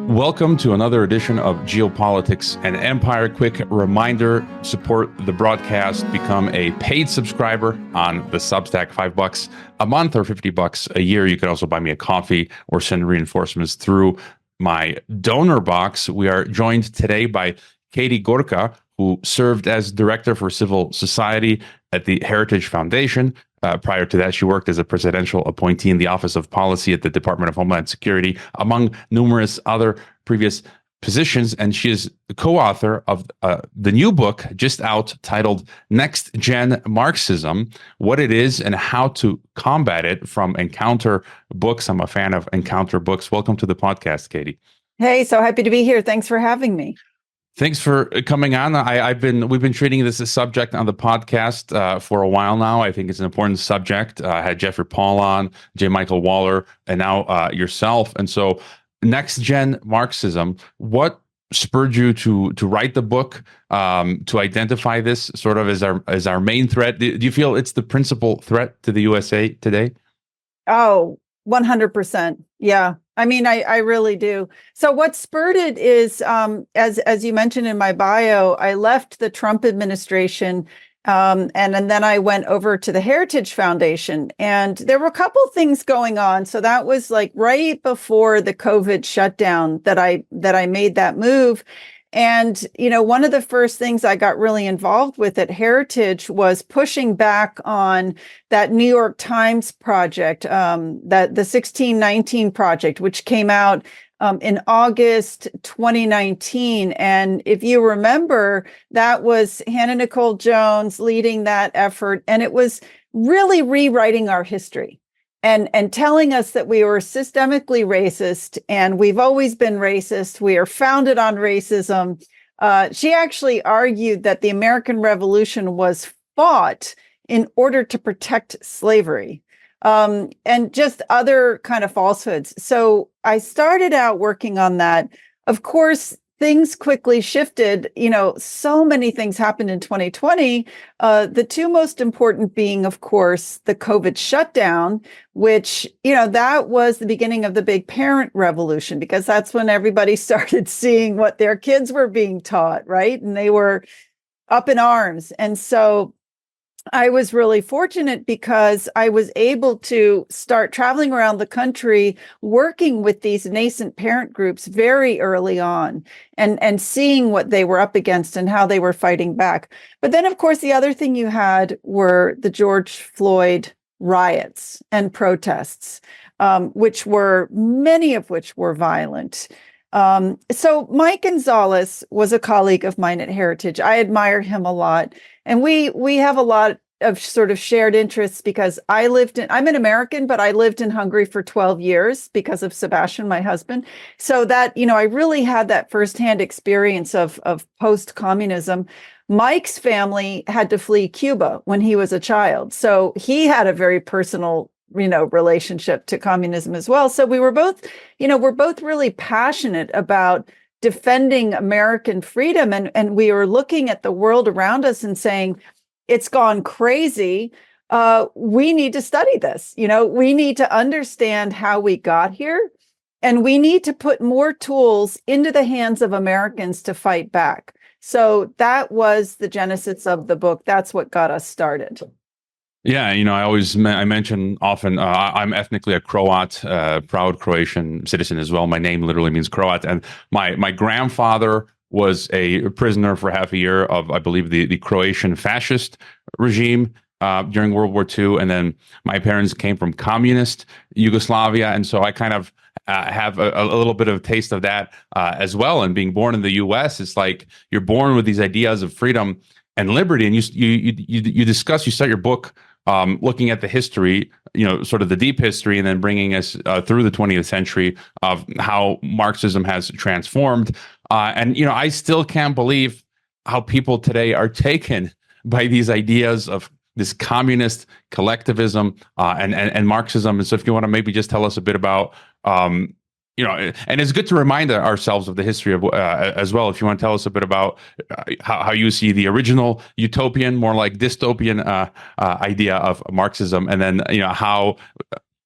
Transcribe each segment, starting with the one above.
Welcome to another edition of Geopolitics and Empire. Quick reminder, support the broadcast, become a paid subscriber on the Substack, $5 a month or $50 a year. You can also buy me a coffee or send reinforcements through my donor box. We are joined today by Katie Gorka, who served as Director for Civil Society at the Heritage Foundation. Prior to that, she worked as a presidential appointee in the Office of Policy at the Department of Homeland Security, among numerous other previous positions. And she is the co-author of the new book just out titled NextGen Marxism, What It Is and How to Combat It, from Encounter Books. I'm a fan of Encounter Books. Welcome to the podcast, Katie. Hey, so happy to be here. Thanks for having me. Thanks for coming on. We've been treating this as a subject on the podcast for a while now. I think it's an important subject. I had Jeffrey Paul on, J. Michael Waller, and now yourself. And so, NextGen Marxism. What spurred you to write the book, to identify this sort of as our main threat? Do you feel it's the principal threat to the USA today? Oh, 100%. Yeah. I mean, I really do. So what spurred it is, as you mentioned in my bio, I left the Trump administration, and then I went over to the Heritage Foundation, and there were a couple things going on. So that was like right before the COVID shutdown that I made that move. And, you know, one of the first things I got really involved with at Heritage was pushing back on that New York Times project, that the 1619 project, which came out in August 2019. And if you remember, that was Hannah Nicole Jones leading that effort. And it was really rewriting our history. And telling us that we were systemically racist, and we've always been racist. We are founded on racism. She actually argued that the American Revolution was fought in order to protect slavery, and just other kind of falsehoods. So I started out working on that. Of course, things quickly shifted. You know, so many things happened in 2020. The two most important being, of course, the COVID shutdown, which, you know, that was the beginning of the big parent revolution, because that's when everybody started seeing what their kids were being taught, right? And they were up in arms. And so I was really fortunate because I was able to start traveling around the country, working with these nascent parent groups very early on, and seeing what they were up against and how they were fighting back. But then, of course, the other thing you had were the George Floyd riots and protests, many of which were violent. So Mike Gonzalez was a colleague of mine at Heritage. I admire him a lot. And we have a lot of sort of shared interests, because I'm an American, but I lived in Hungary for 12 years because of Sebastian, my husband. So that, you know, I really had that firsthand experience of post-communism. Mike's family had to flee Cuba when he was a child. So he had a very personal, you know, relationship to communism as well. So we're both really passionate about defending American freedom. And we are looking at the world around us and saying, it's gone crazy. We need to study this. You know, we need to understand how we got here, and we need to put more tools into the hands of Americans to fight back. So that was the genesis of the book. That's what got us started. Yeah, you know, I mention often, I'm ethnically a Croat, proud Croatian citizen as well. My name literally means Croat. And my grandfather was a prisoner for half a year of, I believe, the Croatian fascist regime during World War II. And then my parents came from communist Yugoslavia. And so I kind of have a little bit of a taste of that as well. And being born in the US, it's like you're born with these ideas of freedom and liberty. And you start your book looking at the history, you know, sort of the deep history, and then bringing us through the 20th century of how Marxism has transformed. And, you know, I still can't believe how people today are taken by these ideas of this communist collectivism and Marxism. And so if you want to maybe just tell us a bit about, you know, and it's good to remind ourselves of the history of as well. If you want to tell us a bit about how you see the original utopian, more like dystopian idea of Marxism, and then, you know, how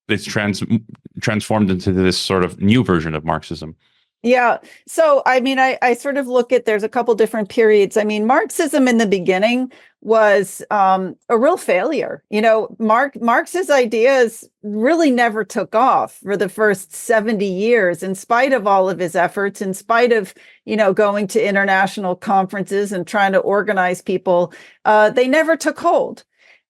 it's transformed into this sort of new version of Marxism. Yeah. So, I mean, I sort of look at, there's a couple different periods. I mean, Marxism in the beginning was a real failure. You know, Marx's ideas really never took off for the first 70 years, in spite of all of his efforts, in spite of, you know, going to international conferences and trying to organize people. They never took hold.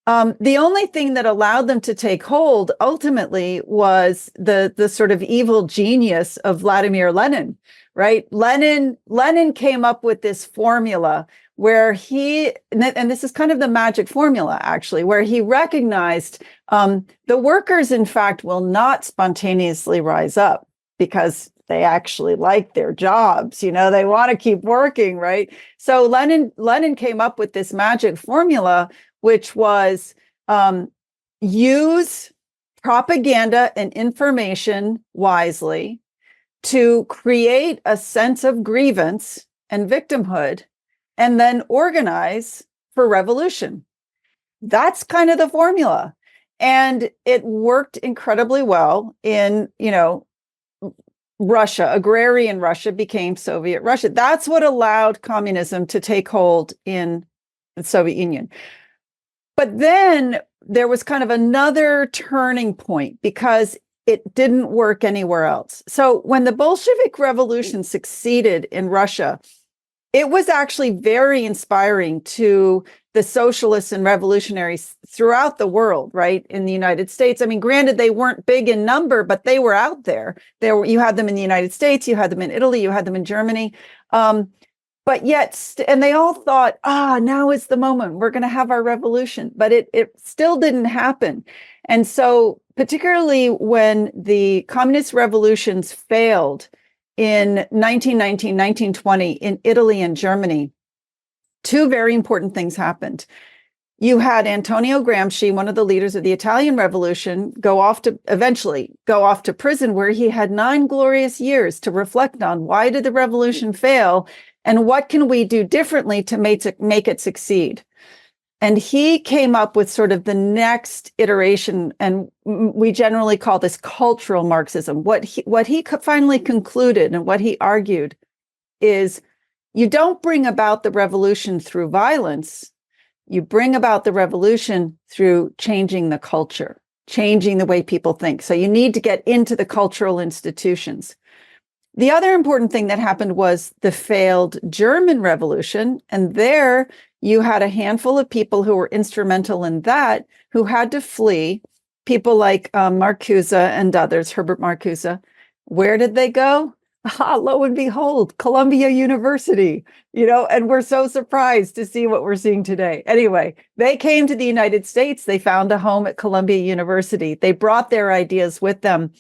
The only thing that allowed them to take hold ultimately was the sort of evil genius of Vladimir Lenin, right? Lenin came up with this formula where and this is kind of the magic formula, actually, where he recognized the workers, in fact, will not spontaneously rise up because they actually like their jobs. You know, they want to keep working, right? So Lenin came up with this magic formula, which was use propaganda and information wisely to create a sense of grievance and victimhood, and then organize for revolution. That's kind of the formula. And it worked incredibly well in, you know, Russia. Agrarian Russia became Soviet Russia. That's what allowed communism to take hold in the Soviet Union. But then there was kind of another turning point because it didn't work anywhere else. So when the Bolshevik Revolution succeeded in Russia, it was actually very inspiring to the socialists and revolutionaries throughout the world, right? In the United States. I mean, granted, they weren't big in number, but they were out there. You had them in the United States, you had them in Italy, you had them in Germany. But yet, and they all thought, now is the moment, we're going to have our revolution. But it still didn't happen. And so particularly when the communist revolutions failed in 1919, 1920 in Italy and Germany, two very important things happened. You had Antonio Gramsci, one of the leaders of the Italian Revolution, eventually go off to prison, where he had 9 glorious years to reflect on why did the revolution fail and what can we do differently to make it succeed. And he came up with sort of the next iteration, and we generally call this cultural Marxism. What he finally concluded and what he argued is, you don't bring about the revolution through violence. You bring about the revolution through changing the culture, changing the way people think. So you need to get into the cultural institutions. The other important thing that happened was the failed German Revolution. And there you had a handful of people who were instrumental in that, who had to flee, people like Marcuse and others, Herbert Marcuse. Where did they go? Lo and behold, Columbia University, and we're so surprised to see what we're seeing today. Anyway, they came to the United States. They found a home at Columbia University. They brought their ideas with them.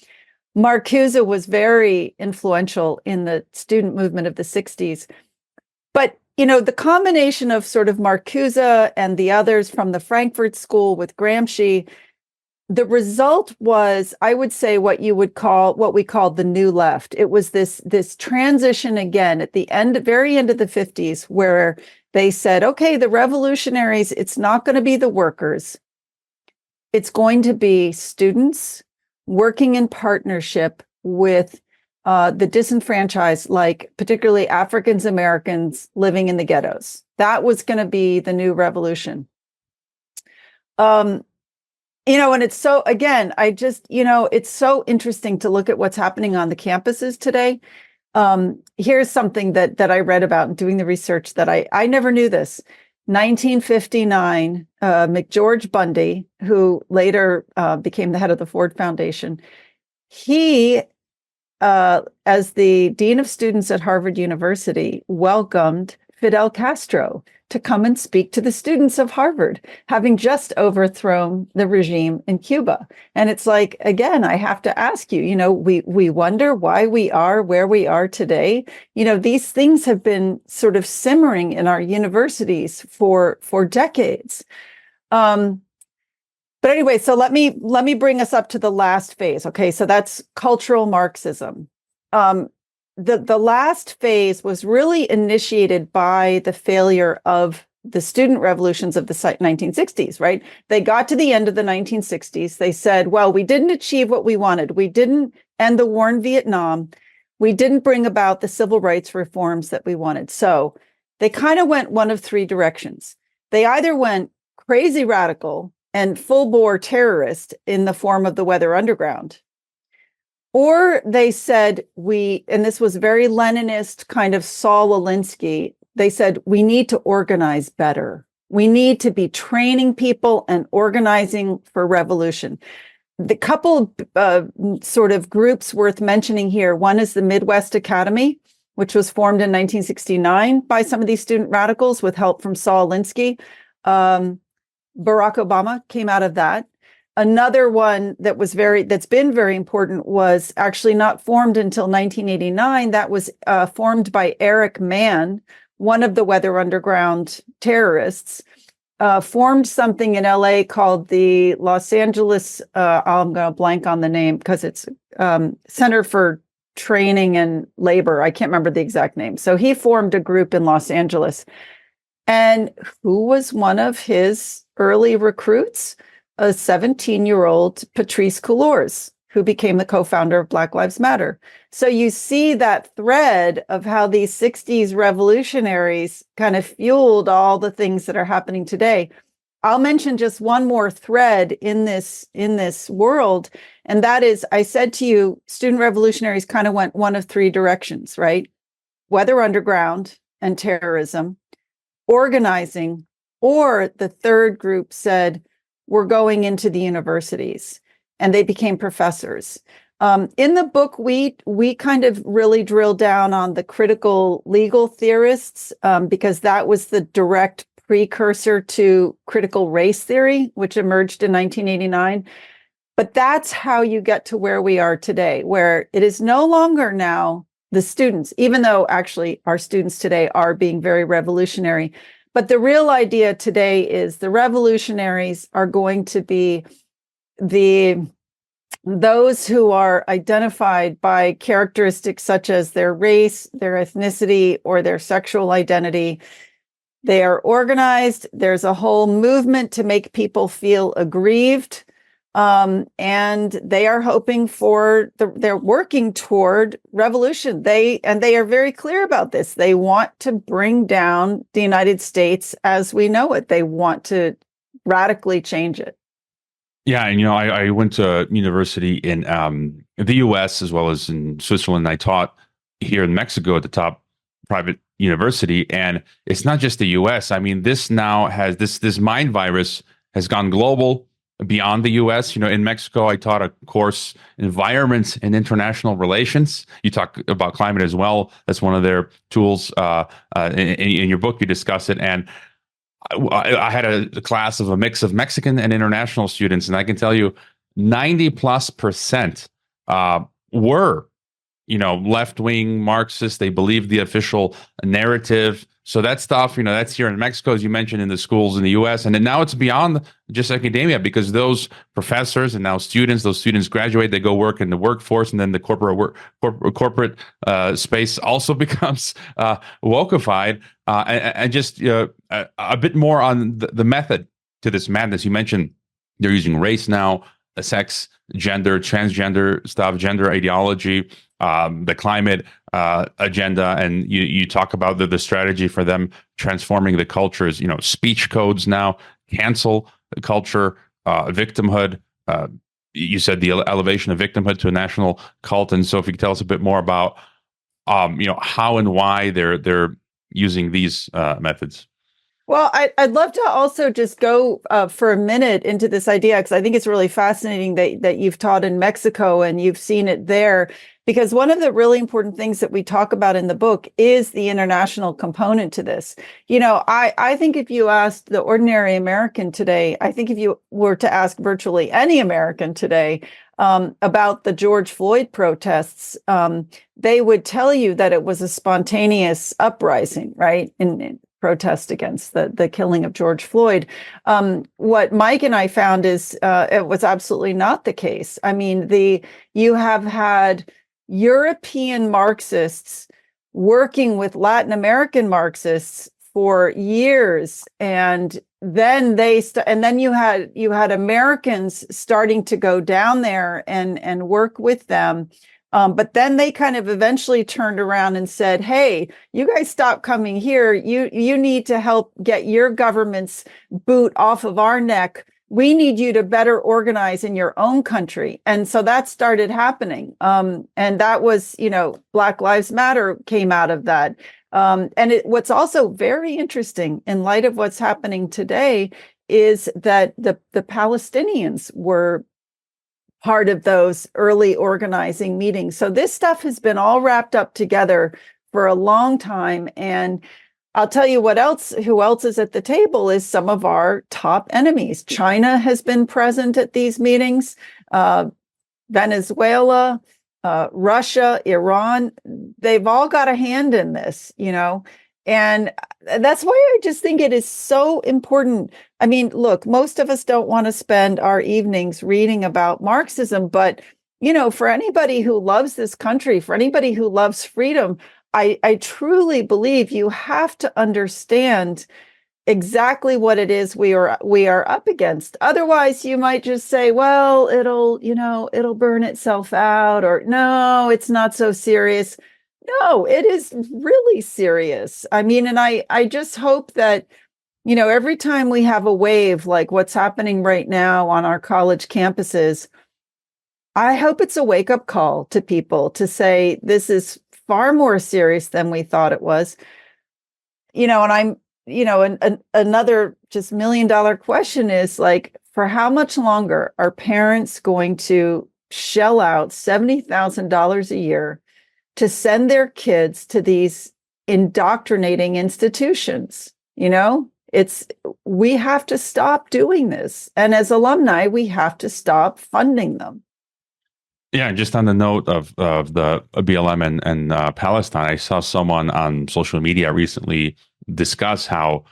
Marcuse was very influential in the student movement of the 60s. But, the combination of sort of Marcuse and the others from the Frankfurt School with Gramsci, the result was, I would say, what we call the new left. It was this transition again at the very end of the 50s, where they said, okay, the revolutionaries, it's not going to be the workers. It's going to be students working in partnership with the disenfranchised, like particularly African Americans living in the ghettos. That was going to be the new revolution. And it's so, again, it's so interesting to look at what's happening on the campuses today. Here's something that I read about in doing the research that I never knew this. 1959, McGeorge Bundy, who later became the head of the Ford Foundation, he, as the Dean of Students at Harvard University, welcomed Fidel Castro to come and speak to the students of Harvard, having just overthrown the regime in Cuba. And it's like, again, I have to ask you, we wonder why we are where we are today. These things have been sort of simmering in our universities for decades. But anyway, so let me bring us up to the last phase. Okay, so that's cultural Marxism. The last phase was really initiated by the failure of the student revolutions of the 1960s, right? They got to the end of the 1960s. They said, well, we didn't achieve what we wanted. We didn't end the war in Vietnam. we didn't bring about the civil rights reforms that we wanted. So they kind of went one of three directions. They either went crazy radical and full-bore terrorist in the form of the Weather Underground, or they said and this was very Leninist, kind of Saul Alinsky, they said, we need to organize better. We need to be training people and organizing for revolution. The couple sort of groups worth mentioning here, one is the Midwest Academy, which was formed in 1969 by some of these student radicals with help from Saul Alinsky. Barack Obama came out of that. Another one that's been very important was actually not formed until 1989. That was formed by Eric Mann, one of the Weather Underground terrorists, formed something in LA called the Los Angeles, I'm going to blank on the name because it's Center for Training and Labor. I can't remember the exact name. So he formed a group in Los Angeles. And who was one of his early recruits? A 17-year-old Patrisse Cullors, who became the co-founder of Black Lives Matter. So you see that thread of how these 60s revolutionaries kind of fueled all the things that are happening today. I'll mention just one more thread in this world, and that is, I said to you, student revolutionaries kind of went one of three directions, right? Weather Underground and terrorism, organizing, or the third group said, we're going into the universities, and they became professors. In the book, we kind of really drill down on the critical legal theorists, because that was the direct precursor to critical race theory, which emerged in 1989. But that's how you get to where we are today, where it is no longer now the students, even though actually our students today are being very revolutionary. But the real idea today is the revolutionaries are going to be those who are identified by characteristics such as their race, their ethnicity, or their sexual identity. They are organized. There's a whole movement to make people feel aggrieved. And they are hoping they're working toward revolution. They are very clear about this. They want to bring down the United States as we know it. They want to radically change it. Yeah, and I went to university in the U.S. as well as in Switzerland. I taught here in Mexico at the top private university, and it's not just the U.S. I mean, this now has this mind virus has gone global beyond the U.S. In Mexico, I taught a course, Environments and International Relations. You talk about climate as well. That's one of their tools. In your book, you discuss it. And I had a class of a mix of Mexican and international students, and I can tell you 90+% were, left-wing Marxists. They believed the official narrative. So that stuff, that's here in Mexico, as you mentioned, in the schools in the U.S. And then now it's beyond just academia, because those professors and now those students graduate, they go work in the workforce, and then the corporate space also becomes wokeified. And just a bit more on the method to this madness. You mentioned they're using race now, sex, gender, transgender stuff, gender ideology, the climate agenda, and you talk about the strategy for them transforming the cultures, speech codes now, cancel culture, victimhood. You said the elevation of victimhood to a national cult. And so if you could tell us a bit more about, how and why they're using these methods. Well, I'd love to also just go for a minute into this idea, because I think it's really fascinating that you've taught in Mexico and you've seen it there. Because one of the really important things that we talk about in the book is the international component to this. I think if you asked the ordinary American today, I think if you were to ask virtually any American today about the George Floyd protests, they would tell you that it was a spontaneous uprising, right? In protest against the killing of George Floyd. What Mike and I found is it was absolutely not the case. I mean, you have had European Marxists working with Latin American Marxists for years, and then you had Americans starting to go down there and work with them But then they kind of eventually turned around and said, hey, you guys stop coming here. You need to help get your government's boot off of our neck. We need you to better organize in your own country. And so that started happening. And that was, Black Lives Matter came out of that. And what's also very interesting in light of what's happening today is that the Palestinians were part of those early organizing meetings. So this stuff has been all wrapped up together for a long time. And I'll tell you who else is at the table is some of our top enemies. China has been present at these meetings, Venezuela, Russia, Iran, they've all got a hand in this, and that's why I just think it is so important. I mean, look, most of us don't want to spend our evenings reading about Marxism, but, for anybody who loves this country, for anybody who loves freedom, I truly believe you have to understand exactly what it is we are up against. Otherwise, you might just say, well, it'll burn itself out, or no, it's not so serious. No, it is really serious. I mean, and I just hope that, every time we have a wave like what's happening right now on our college campuses, I hope it's a wake-up call to people to say, this is far more serious than we thought it was. And I'm, another just $1 million question is like, for how much longer are parents going to shell out $70,000 a year to send their kids to these indoctrinating institutions? We have to stop doing this. And as alumni, we have to stop funding them. Yeah, just on the note of the BLM and Palestine, I saw someone on social media recently discuss how,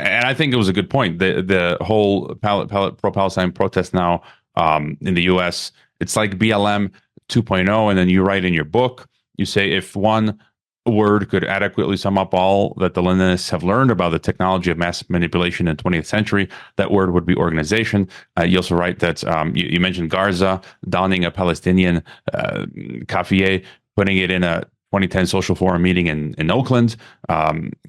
and I think it was a good point, the whole pro-Palestine protest now in the U.S., it's like BLM 2.0, and then you write in your book, you say, if one word could adequately sum up all that the Leninists have learned about the technology of mass manipulation in the 20th century, that word would be organization. You also write that you mentioned Garza donning a Palestinian kafiyeh, putting it in a 2010 Social Forum meeting in Oakland,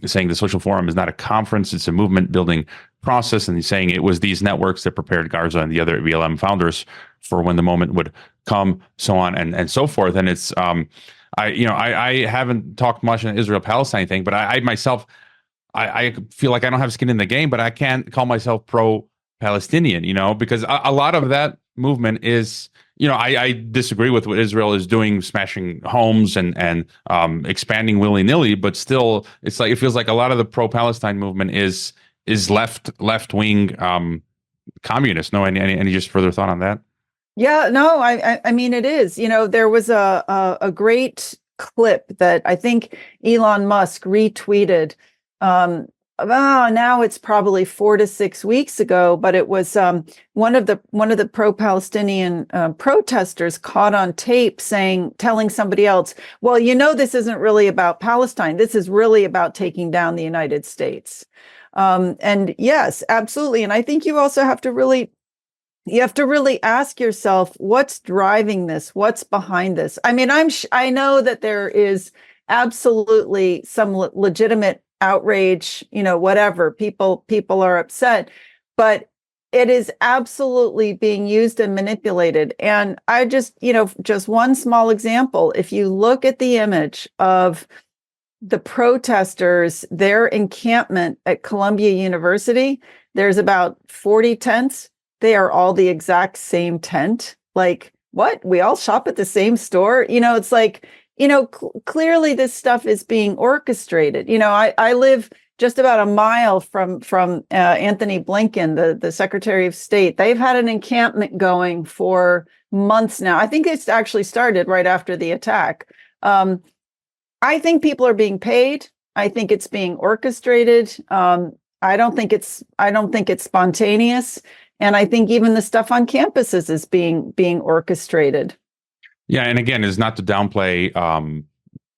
saying the Social Forum is not a conference, it's a movement building process. And he's saying it was these networks that prepared Garza and the other BLM founders for when the moment would come, so on and so forth. And it's, I haven't talked much on the Israel-Palestine thing, but I myself, I feel like I don't have skin in the game, but I can't call myself pro-Palestinian, because a lot of that movement is, I disagree with what Israel is doing, smashing homes and expanding willy-nilly, but still, it's like, it feels like a lot of the pro-Palestine movement is left-wing communist. No, any just further thought on that? Yeah, no, I mean, it is. There was a great clip that I think Elon Musk retweeted. Now it's probably 4 to 6 weeks ago, but it was one of the pro-Palestinian protesters caught on tape telling somebody else, well, this isn't really about Palestine. This is really about taking down the United States. And yes, absolutely. And I think you also have to really ask yourself, what's driving this? What's behind this? I mean, I know that there is absolutely some legitimate outrage, whatever, people are upset, but it is absolutely being used and manipulated. And I just one small example, if you look at the image of the protesters, their encampment at Columbia University, there's about 40 tents. They are all the exact same tent. Like, what? We all shop at the same store? It's like, clearly this stuff is being orchestrated. I live just about a mile from Anthony Blinken, the Secretary of State. They've had an encampment going for months now. I think it's actually started right after the attack. I think people are being paid. I think it's being orchestrated. I don't think it's spontaneous. And I think even the stuff on campuses is being orchestrated. Yeah, and again, is not to downplay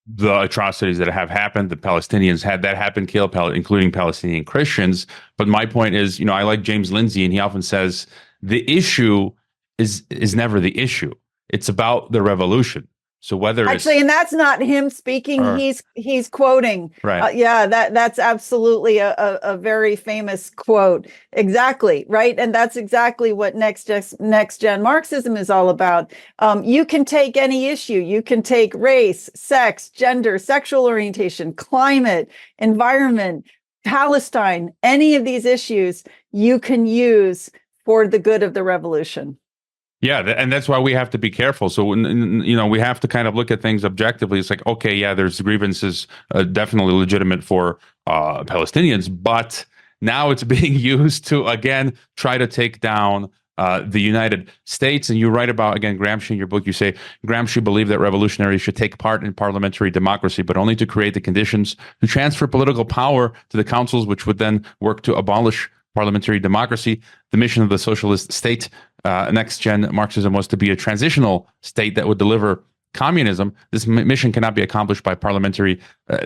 the atrocities that have happened. The Palestinians had that happen, including Palestinian Christians. But my point is, I like James Lindsay, and he often says the issue is never the issue. It's about the revolution. So whether actually, and that's not him speaking; he's quoting. Right. Yeah, that's absolutely a very famous quote. Exactly right, and that's exactly what NextGen Marxism is all about. You can take any issue. You can take race, sex, gender, sexual orientation, climate, environment, Palestine. Any of these issues you can use for the good of the revolution. Yeah, and that's why we have to be careful. So, we have to kind of look at things objectively. It's like, okay, yeah, there's grievances definitely legitimate for Palestinians, but now it's being used to, again, try to take down the United States. And you write about, again, Gramsci in your book, you say, Gramsci believed that revolutionaries should take part in parliamentary democracy, but only to create the conditions to transfer political power to the councils, which would then work to abolish parliamentary democracy. The mission of the socialist state, NextGen Marxism, was to be a transitional state that would deliver communism. This mission cannot be accomplished by parliamentary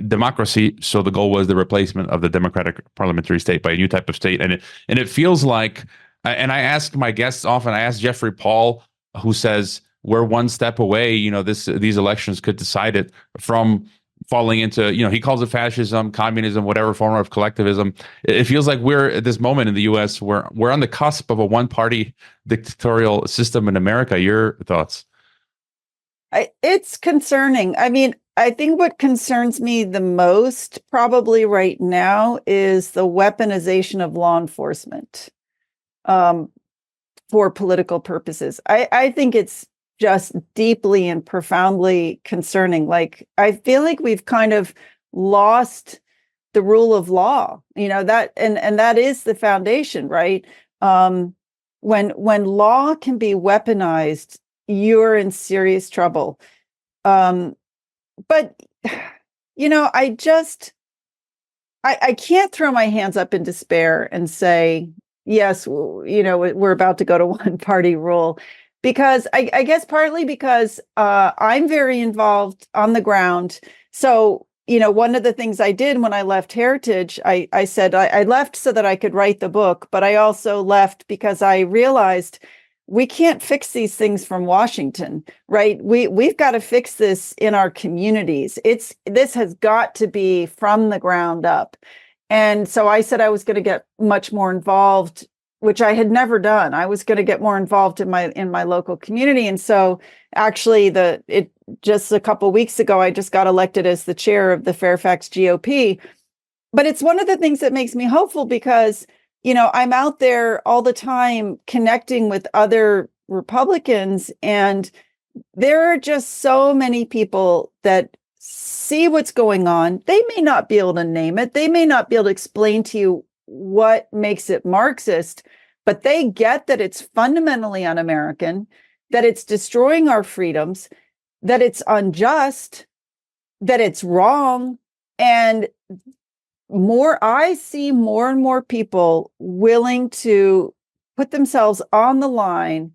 democracy. So the goal was the replacement of the democratic parliamentary state by a new type of state. And it feels like, and I ask my guests often, I ask Jeffrey Paul, who says we're one step away. These elections could decide it from falling into, he calls it fascism, communism, whatever form of collectivism. It feels like we're at this moment in the U.S. we're on the cusp of a one-party dictatorial system in America. Your thoughts? It's concerning. I mean, I think what concerns me the most probably right now is the weaponization of law enforcement for political purposes. I think it's just deeply and profoundly concerning. Like, I feel like we've kind of lost the rule of law, that, and that is the foundation, right? When law can be weaponized, you're in serious trouble. But, I can't throw my hands up in despair and say, yes, we're about to go to one party rule. Because I guess partly because I'm very involved on the ground. So, one of the things I did when I left Heritage, I said I left so that I could write the book, but I also left because I realized we can't fix these things from Washington, right? We've got to fix this in our communities. This has got to be from the ground up. And so I said I was going to get much more involved, which I had never done. I was going to get more involved in my local community. And so actually just a couple of weeks ago, I just got elected as the chair of the Fairfax GOP. But it's one of the things that makes me hopeful because, I'm out there all the time connecting with other Republicans, and there are just so many people that see what's going on. They may not be able to name it. They may not be able to explain to you what makes it Marxist, but they get that it's fundamentally un-American, that it's destroying our freedoms, that it's unjust, that it's wrong. And I see more and more people willing to put themselves on the line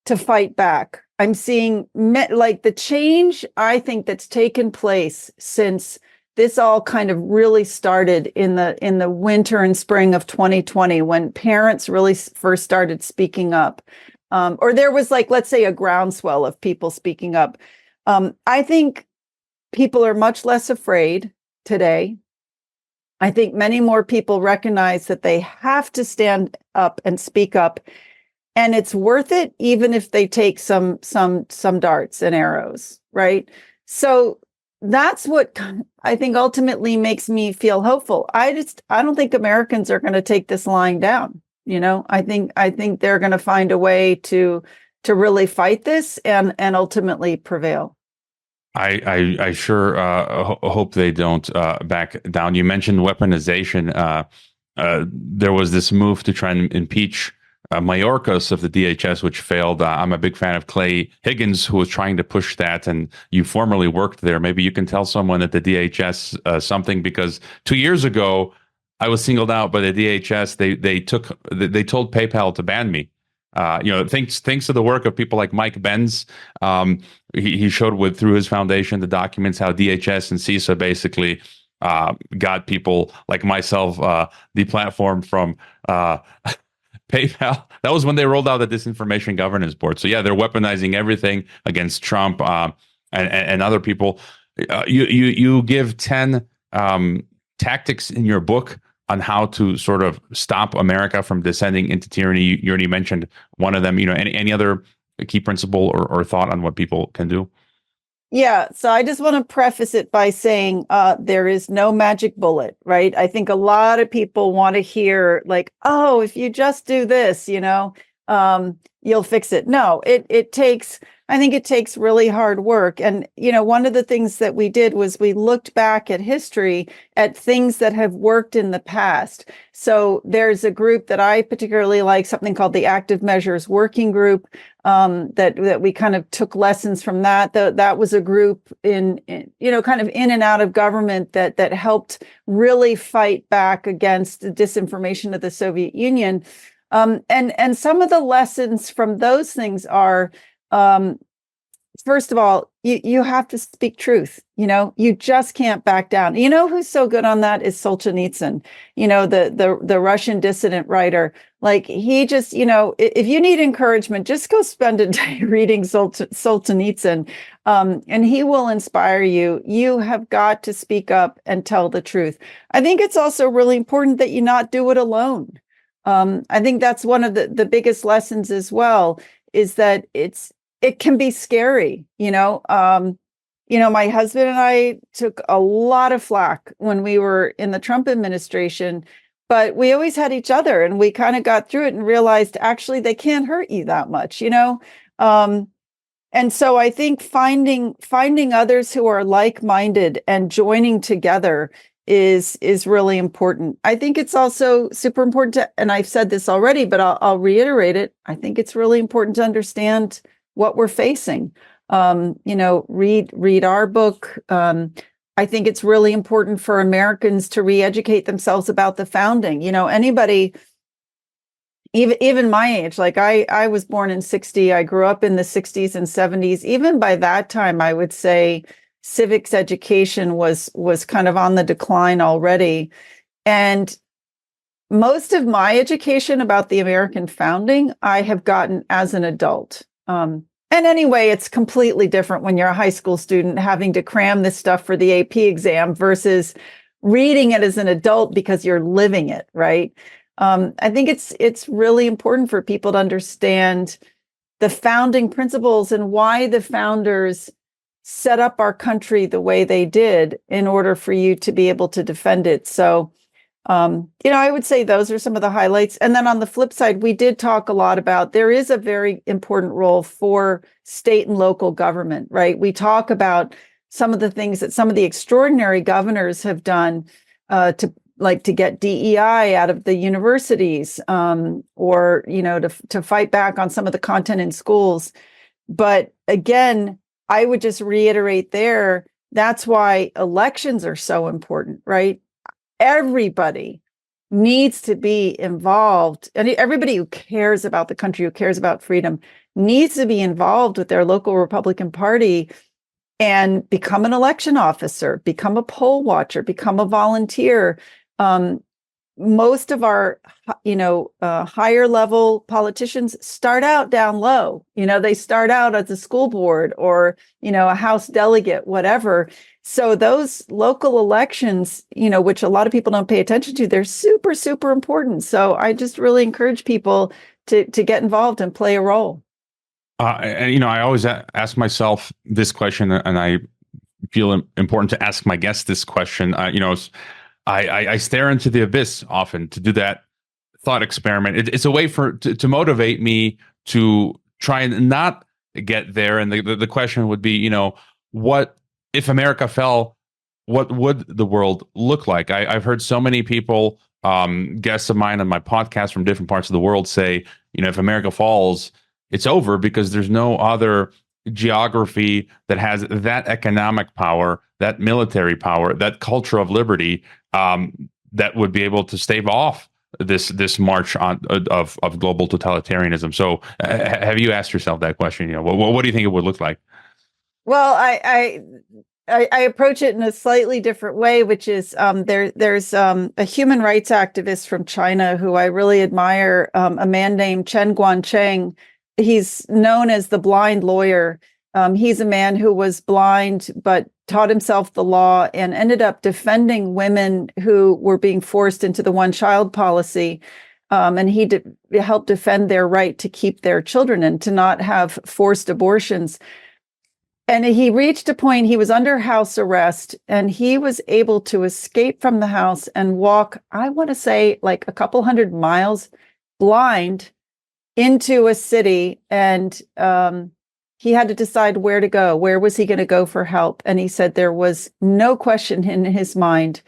to fight back. I'm seeing like the change, I think, that's taken place since this all kind of really started in the winter and spring of 2020, when parents really first started speaking up, or there was, like, let's say, a groundswell of people speaking up. I think people are much less afraid today. I think many more people recognize that they have to stand up and speak up, and it's worth it, even if they take some darts and arrows, right? So that's what I think ultimately makes me feel hopeful. I don't think Americans are going to take this lying down. I think they're going to find a way to really fight this and ultimately prevail. I sure hope they don't back down. You mentioned weaponization. There was this move to try and impeach Mayorkas of the DHS, which failed. I'm a big fan of Clay Higgins, who was trying to push that, and you formerly worked there. Maybe you can tell someone at the DHS something, because 2 years ago, I was singled out by the DHS. They told PayPal to ban me. Thanks to the work of people like Mike Benz. He showed through his foundation the documents how DHS and CISA basically got people like myself deplatformed from PayPal. That was when they rolled out the Disinformation Governance Board. So yeah, they're weaponizing everything against Trump. and other people. You give 10 tactics in your book on how to sort of stop America from descending into tyranny. You already mentioned one of them. Any other key principle or thought on what people can do? Yeah, so I just want to preface it by saying there is no magic bullet, right? I think a lot of people want to hear like, oh, if you just do this, you'll fix it. No, I think it takes really hard work. And, one of the things that we did was we looked back at history at things that have worked in the past. So there's a group that I particularly like, something called the Active Measures Working Group, that we kind of took lessons from that. That was a group in kind of in and out of government that helped really fight back against the disinformation of the Soviet Union. And some of the lessons from those things are, first of all, you have to speak truth. You just can't back down. Who's so good on that is Solzhenitsyn, the Russian dissident writer. Like he just, if you need encouragement, just go spend a day reading Solzhenitsyn, and he will inspire you. You have got to speak up and tell the truth. I think it's also really important that you not do it alone. I think that's one of the biggest lessons as well, is that it can be scary. My husband and I took a lot of flack when we were in the Trump administration, but we always had each other, and we kind of got through it and realized actually they can't hurt you that much, and so I think finding others who are like-minded and joining together is really important. I think it's also super important to, and I've said this already, but I'll reiterate it. I think it's really important to understand what we're facing. Read our book. I think it's really important for Americans to re-educate themselves about the founding. Anybody, even my age, like I was born in 60, I grew up in the 60s and 70s. Even by that time, I would say civics education was kind of on the decline already. And most of my education about the American founding, I have gotten as an adult. And anyway, it's completely different when you're a high school student having to cram this stuff for the AP exam versus reading it as an adult because you're living it, right? I think it's really important for people to understand the founding principles and why the founders set up our country the way they did in order for you to be able to defend it. So, I would say those are some of the highlights. And then on the flip side, we did talk a lot about there is a very important role for state and local government, right? We talk about some of the things that some of the extraordinary governors have done to get DEI out of the universities, or to fight back on some of the content in schools. But again, I would just reiterate there, that's why elections are so important, right? Everybody needs to be involved, and everybody who cares about the country, who cares about freedom, needs to be involved with their local Republican Party and become an election officer, become a poll watcher, become a volunteer. Most of our, higher level politicians start out down low. They start out as a school board or, a House delegate, whatever. So those local elections, which a lot of people don't pay attention to, they're super, super important. So I just really encourage people to get involved and play a role. And I always ask myself this question, and I feel important to ask my guests this question. I stare into the abyss often to do that thought experiment. It's a way to motivate me to try and not get there. And the question would be, what if America fell? What would the world look like? I've heard so many people, guests of mine on my podcast from different parts of the world say, if America falls, it's over, because there's no other geography that has that economic power, that military power, that culture of liberty, that would be able to stave off this march of global totalitarianism. So have you asked yourself that question? What do you think it would look like? Well, I approach it in a slightly different way, which is there's a human rights activist from China who I really admire, a man named Chen Guangcheng. He's known as the blind lawyer. He's a man who was blind, but taught himself the law and ended up defending women who were being forced into the one-child policy. And he helped defend their right to keep their children and to not have forced abortions. And he reached a point, he was under house arrest, and he was able to escape from the house and walk, I want to say, like a couple hundred miles blind into a city. And he had to decide where to go. Where was he going to go for help? And he said there was no question in his mind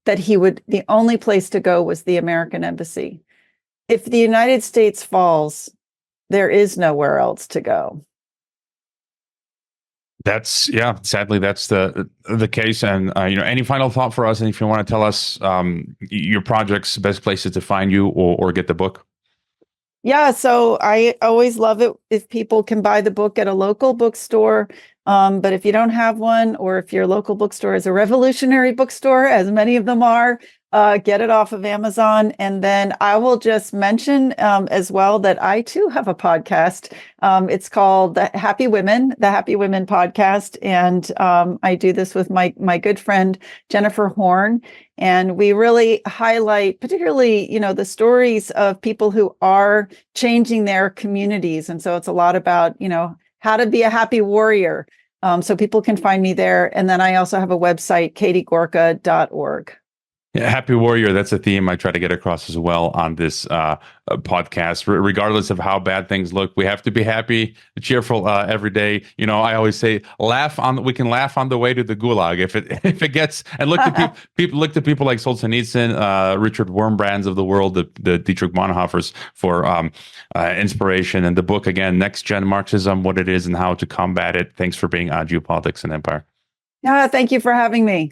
that the only place to go was the American embassy. If the United States falls, there is nowhere else to go. Sadly, that's the case. And any final thought for us? And if you want to tell us your projects, best places to find you or get the book. Yeah, so I always love it if people can buy the book at a local bookstore. But if you don't have one, or if your local bookstore is a revolutionary bookstore, as many of them are, get it off of Amazon. And then I will just mention as well that I too have a podcast. It's called The Happy Women Podcast. And I do this with my good friend, Jennifer Horn. And we really highlight particularly, the stories of people who are changing their communities. And so it's a lot about, how to be a happy warrior. So people can find me there. And then I also have a website, katiegorka.org. Yeah, Happy Warrior, that's a theme I try to get across as well on this podcast. Regardless of how bad things look, we have to be happy, cheerful every day. I always say, we can laugh on the way to the gulag if it gets, and look to people like Solzhenitsyn, Richard Wurmbrands of the world, the Dietrich Bonhoeffers for inspiration. And the book, again, NextGen Marxism, what it is and how to combat it. Thanks for being on Geopolitics and Empire. Yeah, thank you for having me.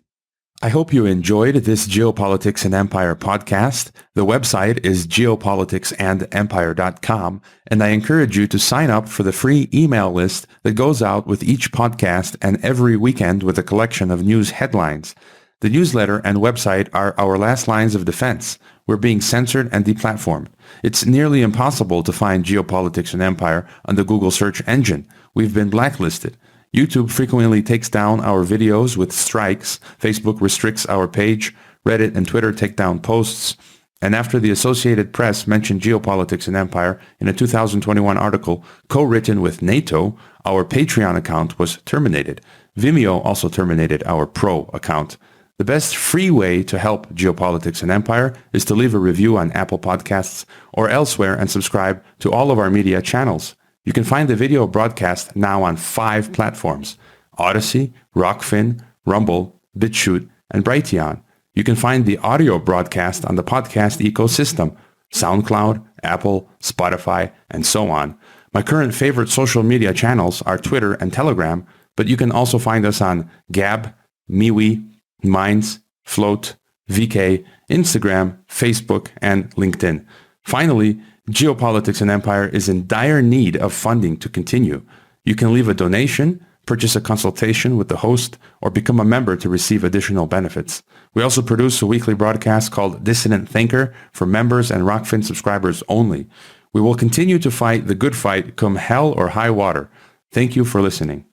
I hope you enjoyed this Geopolitics and Empire podcast. The website is geopoliticsandempire.com, and I encourage you to sign up for the free email list that goes out with each podcast and every weekend with a collection of news headlines. The newsletter and website are our last lines of defense. We're being censored and deplatformed. It's nearly impossible to find Geopolitics and Empire on the Google search engine. We've been blacklisted. YouTube frequently takes down our videos with strikes. Facebook restricts our page. Reddit and Twitter take down posts. And after the Associated Press mentioned Geopolitics and Empire in a 2021 article co-written with NATO, our Patreon account was terminated. Vimeo also terminated our Pro account. The best free way to help Geopolitics and Empire is to leave a review on Apple Podcasts or elsewhere and subscribe to all of our media channels. You can find the video broadcast now on 5 platforms: Odyssey, Rockfin, Rumble, BitChute, and Brighteon. You can find the audio broadcast on the podcast ecosystem: SoundCloud, Apple, Spotify, and so on. My current favorite social media channels are Twitter and Telegram, but you can also find us on Gab, MeWe, Minds, Float, VK, Instagram, Facebook, and LinkedIn. Finally, Geopolitics and Empire is in dire need of funding to continue. You can leave a donation, purchase a consultation with the host, or become a member to receive additional benefits. We also produce a weekly broadcast called Dissident Thinker for members and Rockfin subscribers only. We will continue to fight the good fight come hell or high water. Thank you for listening.